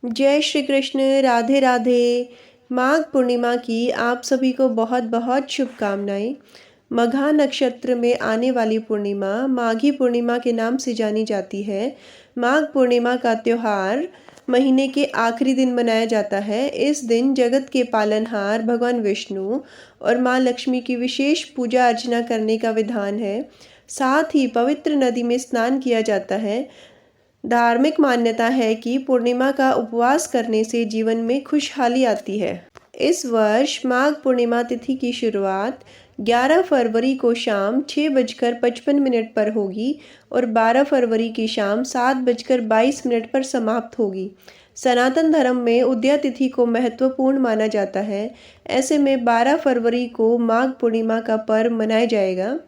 जय श्री कृष्ण। राधे राधे। माघ पूर्णिमा की आप सभी को बहुत बहुत शुभकामनाएं। मघा नक्षत्र में आने वाली पूर्णिमा माघी पूर्णिमा के नाम से जानी जाती है। माघ पूर्णिमा का त्योहार महीने के आखिरी दिन मनाया जाता है। इस दिन जगत के पालनहार भगवान विष्णु और माँ लक्ष्मी की विशेष पूजा अर्चना करने का विधान है। साथ ही पवित्र नदी में स्नान किया जाता है। धार्मिक मान्यता है कि पूर्णिमा का उपवास करने से जीवन में खुशहाली आती है। इस वर्ष माघ पूर्णिमा तिथि की शुरुआत 11 फरवरी को शाम 6:55 पर होगी और 12 फरवरी की शाम 7:22 पर समाप्त होगी। सनातन धर्म में उदया तिथि को महत्वपूर्ण माना जाता है। ऐसे में 12 फरवरी को माघ पूर्णिमा का पर्व मनाया जाएगा।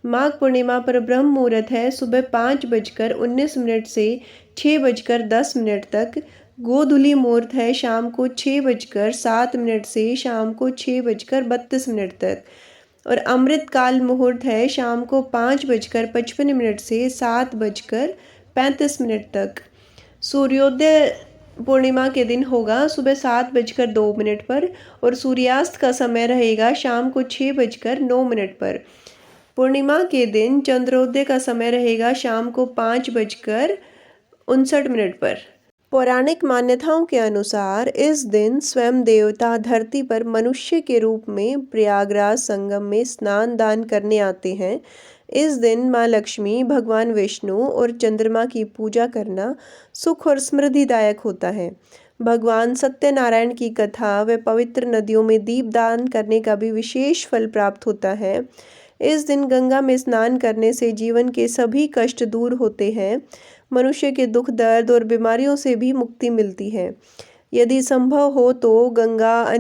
माघ पूर्णिमा पर ब्रह्म मुहूर्त है सुबह 5:19 से 6:10 तक। गोधूली मुहूर्त है शाम को 6:07 से शाम को 6:32 तक। और अमृत काल मुहूर्त है शाम को 5:55 से 7:35 तक। सूर्योदय पूर्णिमा के दिन होगा सुबह 7:02 पर और सूर्यास्त का समय रहेगा शाम को 6:09 पर। पूर्णिमा के दिन चंद्रोदय का समय रहेगा शाम को 5:59 पर। पौराणिक मान्यताओं के अनुसार इस दिन स्वयं देवता धरती पर मनुष्य के रूप में प्रयागराज संगम में स्नान दान करने आते हैं। इस दिन माँ लक्ष्मी, भगवान विष्णु और चंद्रमा की पूजा करना सुख और समृद्धिदायक होता है। भगवान सत्यनारायण की कथा व पवित्र नदियों में दीप दान करने का भी विशेष फल प्राप्त होता है। इस दिन गंगा में स्नान करने से जीवन के सभी कष्ट दूर होते हैं। मनुष्य के दुख, दर्द और बीमारियों से भी मुक्ति मिलती है। यदि संभव हो तो गंगा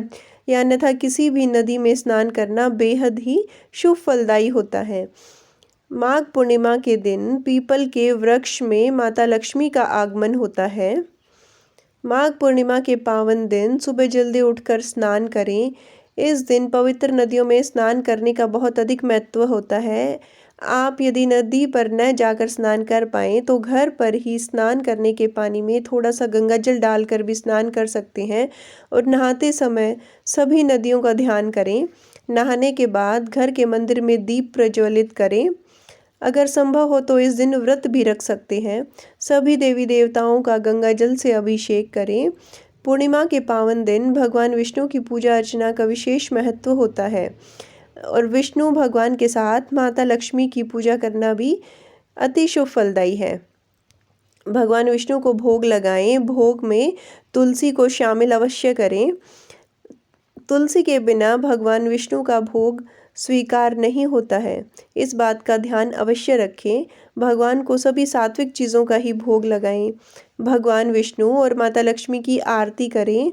या अन्यथा किसी भी नदी में स्नान करना बेहद ही शुभ फलदायी होता है। माघ पूर्णिमा के दिन पीपल के वृक्ष में माता लक्ष्मी का आगमन होता है। माघ पूर्णिमा के पावन दिन सुबह जल्दी उठकर स्नान करें। इस दिन पवित्र नदियों में स्नान करने का बहुत अधिक महत्व होता है। आप यदि नदी पर न जाकर स्नान कर पाएँ तो घर पर ही स्नान करने के पानी में थोड़ा सा गंगा जल डालकर भी स्नान कर सकते हैं। और नहाते समय सभी नदियों का ध्यान करें। नहाने के बाद घर के मंदिर में दीप प्रज्वलित करें। अगर संभव हो तो इस दिन व्रत भी रख सकते हैं। सभी देवी देवताओं का गंगा जल से अभिषेक करें। पूर्णिमा के पावन दिन भगवान विष्णु की पूजा अर्चना का विशेष महत्व होता है और विष्णु भगवान के साथ माता लक्ष्मी की पूजा करना भी अति शुभ फलदायी है। भगवान विष्णु को भोग लगाएं। भोग में तुलसी को शामिल अवश्य करें। तुलसी के बिना भगवान विष्णु का भोग स्वीकार नहीं होता है, इस बात का ध्यान अवश्य रखें। भगवान को सभी सात्विक चीज़ों का ही भोग लगाएं। भगवान विष्णु और माता लक्ष्मी की आरती करें।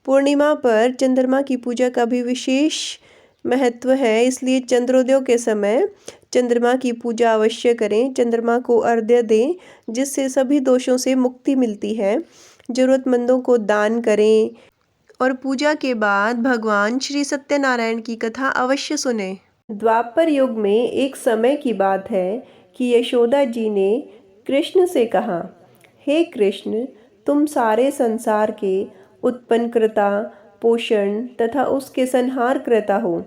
पूर्णिमा पर चंद्रमा की पूजा का भी विशेष महत्व है, इसलिए चंद्रोदय के समय चंद्रमा की पूजा अवश्य करें। चंद्रमा को अर्घ्य दें, जिससे सभी दोषों से मुक्ति मिलती है। जरूरतमंदों को दान करें और पूजा के बाद भगवान श्री सत्यनारायण की कथा अवश्य सुने। द्वापर युग में एक समय की बात है कि यशोदा जी ने कृष्ण से कहा, हे कृष्ण, तुम सारे संसार के उत्पन्नकर्ता, पोषण तथा उसके संहारकर्ता हो।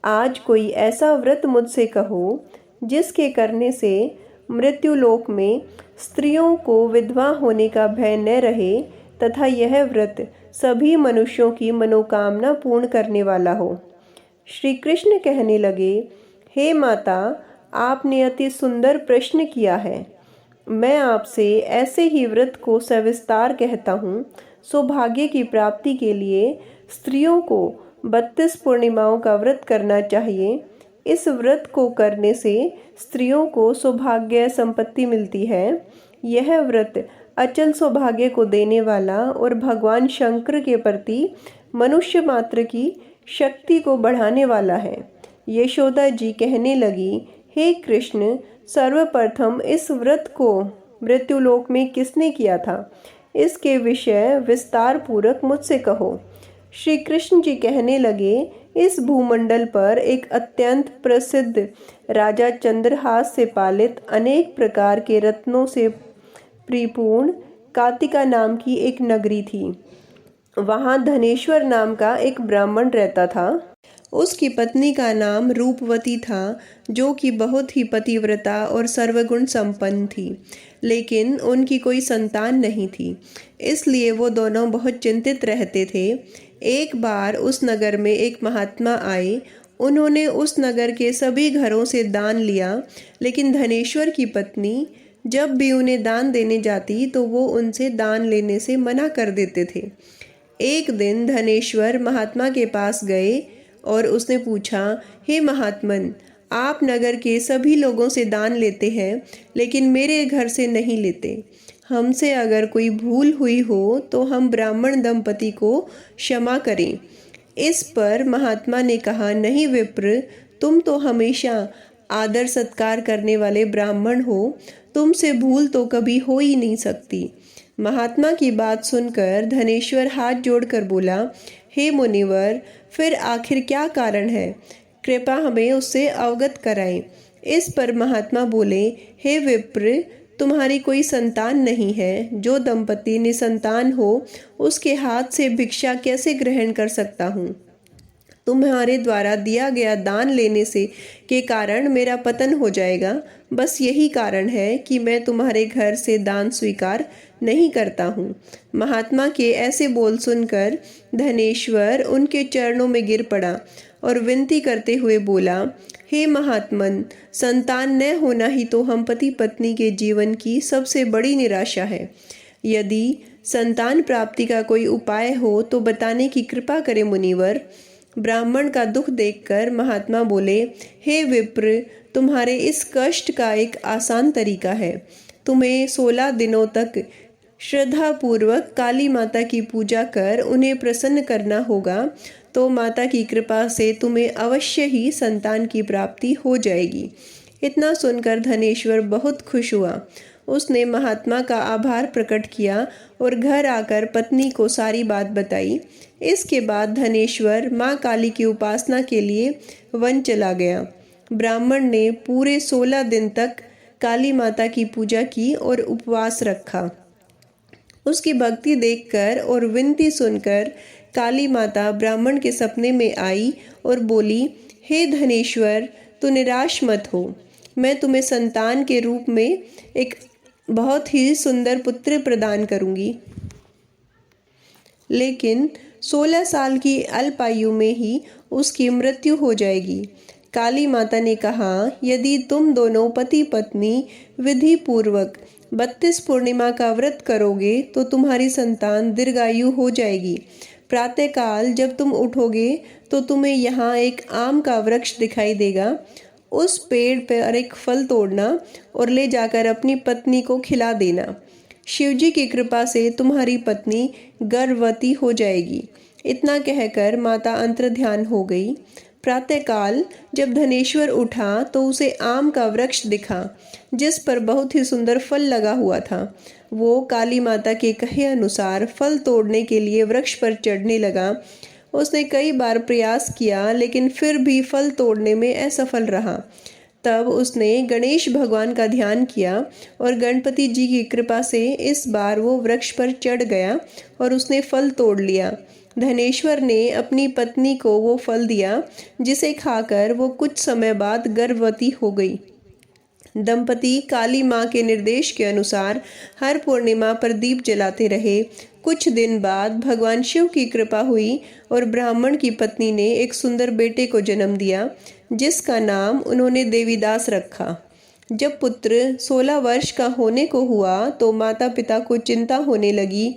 आज कोई ऐसा व्रत मुझसे कहो जिसके करने से मृत्युलोक में स्त्रियों को विधवा होने का भय न रहे तथा यह व्रत सभी मनुष्यों की मनोकामना पूर्ण करने वाला हो। श्री कृष्ण कहने लगे, हे माता, आपने अति सुंदर प्रश्न किया है। मैं आपसे ऐसे ही व्रत को सविस्तार कहता हूँ। सौभाग्य की प्राप्ति के लिए स्त्रियों को 32 पूर्णिमाओं का व्रत करना चाहिए। इस व्रत को करने से स्त्रियों को सौभाग्य संपत्ति मिलती है। यह व्रत अचल सौभाग्य को देने वाला और भगवान शंकर के प्रति मनुष्य मात्र की शक्ति को बढ़ाने वाला है। यशोदा जी कहने लगी, हे कृष्ण, सर्वप्रथम इस व्रत को मृत्युलोक में किसने किया था? इसके विषय विस्तार पूर्वक मुझसे कहो। श्री कृष्ण जी कहने लगे, इस भूमंडल पर एक अत्यंत प्रसिद्ध राजा चंद्रहास से पालित अनेक प्रकार के रत्नों से परिपूर्ण कातिका नाम की एक नगरी थी। वहाँ धनेश्वर नाम का एक ब्राह्मण रहता था। उसकी पत्नी का नाम रूपवती था, जो कि बहुत ही पतिव्रता और सर्वगुण संपन्न थी, लेकिन उनकी कोई संतान नहीं थी। इसलिए वो दोनों बहुत चिंतित रहते थे। एक बार उस नगर में एक महात्मा आए। उन्होंने उस नगर के सभी घरों से दान लिया, लेकिन धनेश्वर की पत्नी जब भी उन्हें दान देने जाती तो वो उनसे दान लेने से मना कर देते थे। एक दिन धनेश्वर महात्मा के पास गए और उसने पूछा, हे महात्मन, आप नगर के सभी लोगों से दान लेते हैं, लेकिन मेरे घर से नहीं लेते। हमसे अगर कोई भूल हुई हो तो हम ब्राह्मण दंपति को क्षमा करें। इस पर महात्मा ने कहा, नहीं विप्र, तुम तो हमेशा आदर सत्कार करने वाले ब्राह्मण हो, तुमसे भूल तो कभी हो ही नहीं सकती। महात्मा की बात सुनकर धनेश्वर हाथ जोड़कर बोला, हे मुनिवर, फिर आखिर क्या कारण है? कृपा हमें उससे अवगत कराएं। इस पर महात्मा बोले, हे विप्र, तुम्हारी कोई संतान नहीं है। जो दंपति निसंतान हो उसके हाथ से भिक्षा कैसे ग्रहण कर सकता हूँ? तुम्हारे द्वारा दिया गया दान लेने से के कारण मेरा पतन हो जाएगा। बस यही कारण है कि मैं तुम्हारे घर से दान स्वीकार नहीं करता हूँ। महात्मा के ऐसे बोल सुनकर धनेश्वर उनके चरणों में गिर पड़ा और विनती करते हुए बोला, हे महात्मन, संतान न होना ही तो हम पति पत्नी के जीवन की सबसे बड़ी निराशा है। यदि संतान प्राप्ति का कोई उपाय हो तो बताने की कृपा करें मुनिवर। ब्राह्मण का दुख देखकर महात्मा बोले, हे विप्र, तुम्हारे इस कष्ट का एक आसान तरीका है। तुम्हें 16 दिनों तक श्रद्धा पूर्वक काली माता की पूजा कर उन्हें प्रसन्न करना होगा, तो माता की कृपा से तुम्हें अवश्य ही संतान की प्राप्ति हो जाएगी। इतना सुनकर धनेश्वर बहुत खुश हुआ। उसने महात्मा का आभार प्रकट किया और घर आकर पत्नी को सारी बात बताई। इसके बाद धनेश्वर माँ काली की उपासना के लिए वन चला गया। ब्राह्मण ने पूरे 16 दिन तक काली माता की पूजा की और उपवास रखा। उसकी भक्ति देखकर और विनती सुनकर काली माता ब्राह्मण के सपने में आई और बोली, हे धनेश्वर, तू निराश मत हो। मैं तुम्हें संतान के रूप में एक बहुत ही सुंदर पुत्र प्रदान करूंगी, लेकिन 16 साल की अल्पायु में ही उसकी मृत्यु हो जाएगी। काली माता ने कहा, यदि तुम दोनों पति पत्नी विधि पूर्वक 32 पूर्णिमा का व्रत करोगे तो तुम्हारी संतान दीर्घायु हो जाएगी। प्रातःकाल जब तुम उठोगे तो तुम्हें यहाँ एक आम का वृक्ष दिखाई देगा। उस पेड़ पर एक फल तोड़ना और ले जाकर अपनी पत्नी को खिला देना। शिवजी की कृपा से तुम्हारी पत्नी गर्भवती हो जाएगी। इतना कहकर माता अंतर्ध्यान हो गई। प्रातःकाल जब धनेश्वर उठा तो उसे आम का वृक्ष दिखा, जिस पर बहुत ही सुंदर फल लगा हुआ था। वो काली माता के कहे अनुसार फल तोड़ने के लिए वृक्ष पर चढ़ने लगा। उसने कई बार प्रयास किया, लेकिन फिर भी फल तोड़ने में असफल रहा। तब उसने गणेश भगवान का ध्यान किया और गणपति जी की कृपा से इस बार वो वृक्ष पर चढ़ गया और उसने फल तोड़ लिया। धनेश्वर ने अपनी पत्नी को वो फल दिया, जिसे खाकर वो कुछ समय बाद गर्भवती हो गई। दंपति काली माँ के निर्देश के अनुसार हर पूर्णिमा पर दीप जलाते रहे। कुछ दिन बाद भगवान शिव की कृपा हुई और ब्राह्मण की पत्नी ने एक सुंदर बेटे को जन्म दिया, जिसका नाम उन्होंने देवीदास रखा। जब पुत्र 16 वर्ष का होने को हुआ तो माता पिता को चिंता होने लगी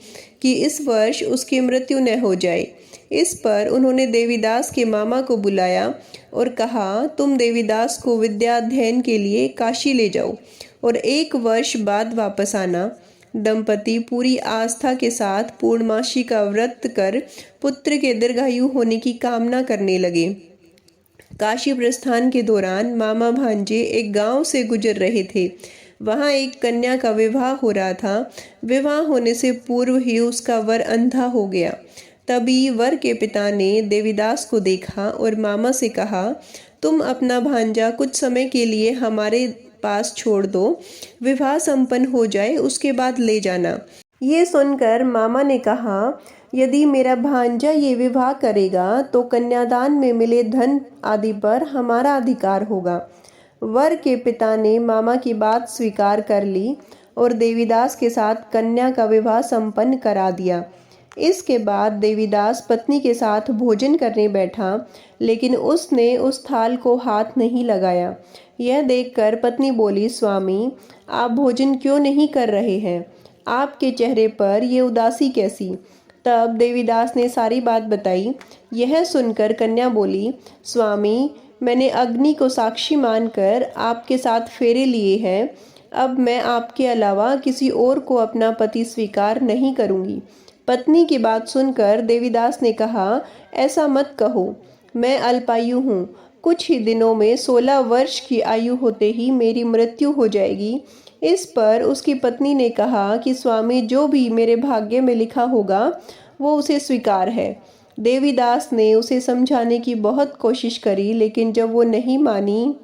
कि इस वर्ष उसकी मृत्यु न हो जाए। इस पर उन्होंने देवीदास के मामा को बुलाया और कहा, तुम देवीदास को विद्या अध्ययन के लिए काशी ले जाओ और 1 वर्ष बाद वापस आना। दंपति पूरी आस्था के साथ पूर्णमासी का व्रत कर पुत्र के दीर्घायु होने की कामना करने लगे। काशी प्रस्थान के दौरान मामा भांजे एक गांव से गुजर रहे थे। वहां एक कन्या का विवाह हो रहा था। विवाह होने से पूर्व ही उसका वर अंधा हो गया। तभी वर के पिता ने देवीदास को देखा और मामा से कहा, तुम अपना भांजा कुछ समय के लिए हमारे पास छोड़ दो, विवाह संपन्न हो जाए उसके बाद ले जाना। ये सुनकर मामा ने कहा, यदि मेरा भांजा ये विवाह करेगा तो कन्यादान में मिले धन आदि पर हमारा अधिकार होगा। वर के पिता ने मामा की बात स्वीकार कर ली और देवीदास के साथ कन्या का विवाह संपन्न करा दिया। इसके बाद देवीदास पत्नी के साथ भोजन करने बैठा, लेकिन उसने उस थाल को हाथ नहीं लगाया। यह देखकर पत्नी बोली, स्वामी, आप भोजन क्यों नहीं कर रहे हैं? आपके चेहरे पर ये उदासी कैसी? तब देवीदास ने सारी बात बताई। यह सुनकर कन्या बोली, स्वामी, मैंने अग्नि को साक्षी मानकर आपके साथ फेरे लिए हैं। अब मैं आपके अलावा किसी और को अपना पति स्वीकार नहीं करूंगी। पत्नी की बात सुनकर देवीदास ने कहा, ऐसा मत कहो, मैं अल्पायु हूँ। कुछ ही दिनों में 16 वर्ष की आयु होते ही मेरी मृत्यु हो जाएगी। इस पर उसकी पत्नी ने कहा कि स्वामी, जो भी मेरे भाग्य में लिखा होगा वो उसे स्वीकार है। देवीदास ने उसे समझाने की बहुत कोशिश करी, लेकिन जब वो नहीं मानी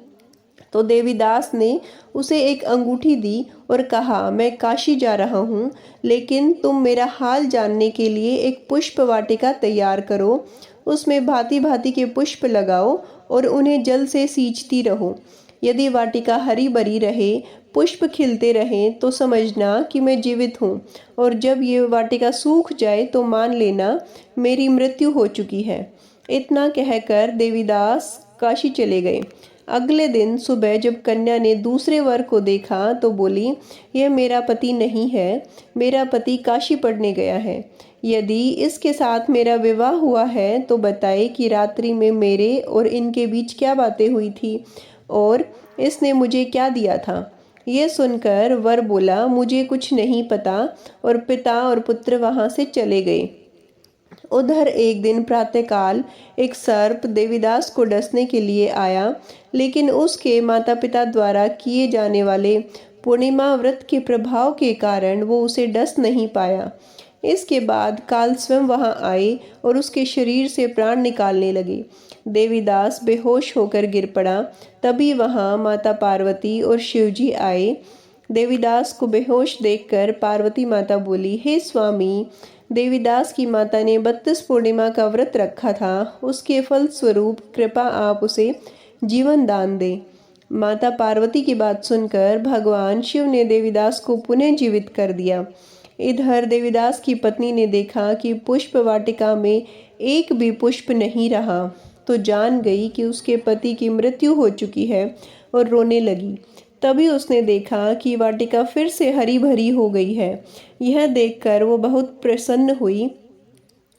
तो देवीदास ने उसे एक अंगूठी दी और कहा, मैं काशी जा रहा हूँ, लेकिन तुम मेरा हाल जानने के लिए एक पुष्प वाटिका तैयार करो। उसमें भांति भांति के पुष्प लगाओ और उन्हें जल से सींचती रहो। यदि वाटिका हरी भरी रहे, पुष्प खिलते रहें, तो समझना कि मैं जीवित हूँ, और जब ये वाटिका सूख जाए तो मान लेना मेरी मृत्यु हो चुकी है। इतना कहकर देवीदास काशी चले गए। अगले दिन सुबह जब कन्या ने दूसरे वर को देखा तो बोली, यह मेरा पति नहीं है, मेरा पति काशी पढ़ने गया है। यदि इसके साथ मेरा विवाह हुआ है तो बताए कि रात्रि में मेरे और इनके बीच क्या बातें हुई थी और इसने मुझे क्या दिया था। ये सुनकर वर बोला, मुझे कुछ नहीं पता, और पिता और पुत्र वहां से चले गए। उधर एक दिन प्रातःकाल एक सर्प देवीदास को डसने के लिए आया, लेकिन उसके माता पिता द्वारा किए जाने वाले पूर्णिमा व्रत के प्रभाव के कारण वो उसे डस नहीं पाया। इसके बाद काल स्वयं वहां आए और उसके शरीर से प्राण निकालने लगे। देवीदास बेहोश होकर गिर पड़ा। तभी वहां माता पार्वती और शिवजी आए। देवीदास को बेहोश देखकर पार्वती माता बोली, हे स्वामी, देवीदास की माता ने 32 पूर्णिमा का व्रत रखा था, उसके फल स्वरूप कृपा आप उसे जीवन दान दें। माता पार्वती की बात सुनकर भगवान शिव ने देवीदास को पुनः जीवित कर दिया। इधर देवीदास की पत्नी ने देखा कि पुष्प वाटिका में एक भी पुष्प नहीं रहा, तो जान गई कि उसके पति की मृत्यु हो चुकी है और रोने लगी। तभी उसने देखा कि वाटिका फिर से हरी भरी हो गई है। यह देखकर वो बहुत प्रसन्न हुई।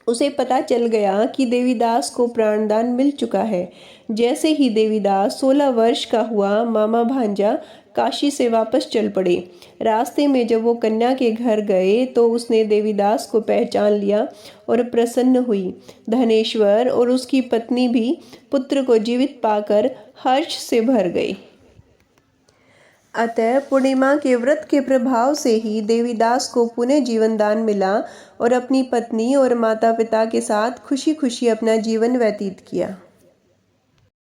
उसे पता चल गया कि देवीदास को प्राणदान मिल चुका है। जैसे ही देवीदास 16 वर्ष का हुआ, मामा भांजा काशी से वापस चल पड़े। रास्ते में जब वो कन्या के घर गए तो उसने देवीदास को पहचान लिया और प्रसन्न हुई। धनेश्वर और उसकी पत्नी भी पुत्र को जीवित पाकर हर्ष से भर गई। अतः पूर्णिमा के व्रत के प्रभाव से ही देवीदास को पुनः जीवन दान मिला और अपनी पत्नी और माता पिता के साथ खुशी खुशी अपना जीवन व्यतीत किया।